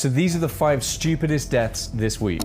So these are the 5 stupidest deaths this week.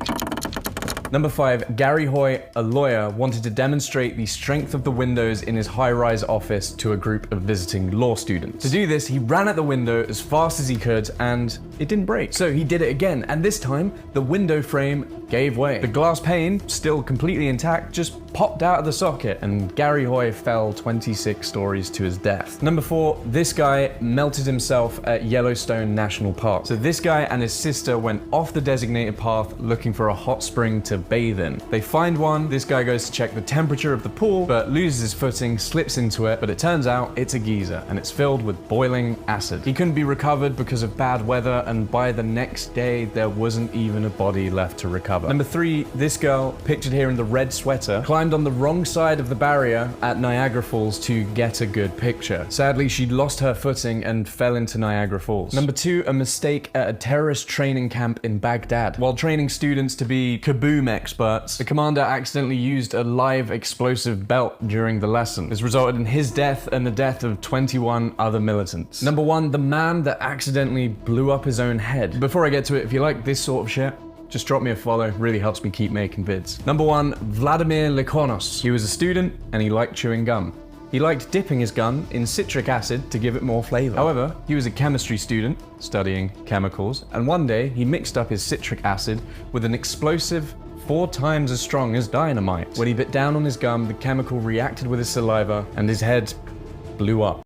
Number 5, Gary Hoy, a lawyer, wanted to demonstrate the strength of the windows in his high-rise office to a group of visiting law students. To do this, he ran at the window as fast as he could, and it didn't break. So he did it again, and this time, the window frame gave way. The glass pane, still completely intact, just popped out of the socket, and Gary Hoy fell 26 stories to his death. Number 4, this guy melted himself at Yellowstone National Park. So this guy and his sister went off the designated path looking for a hot spring to bathe in. They find one, this guy goes to check the temperature of the pool, but loses his footing, slips into it, but it turns out it's a geyser, and it's filled with boiling acid. He couldn't be recovered because of bad weather, and by the next day, there wasn't even a body left to recover. Number 3, this girl, pictured here in the red sweater, climbed on the wrong side of the barrier at Niagara Falls to get a good picture. Sadly, she'd lost her footing and fell into Niagara Falls. Number 2, a mistake at a terrorist training camp in Baghdad. While training students to be kaboom experts, the commander accidentally used a live explosive belt during the lesson. This resulted in his death and the death of 21 other militants. Number 1, the man that accidentally blew up his own head. Before I get to it, if you like this sort of shit, just drop me a follow, really helps me keep making vids. Number 1, Vladimir Likonos. He was a student and he liked chewing gum. He liked dipping his gum in citric acid to give it more flavor. However, he was a chemistry student studying chemicals, and one day he mixed up his citric acid with an explosive 4 times as strong as dynamite. When he bit down on his gum, the chemical reacted with his saliva and his head blew up.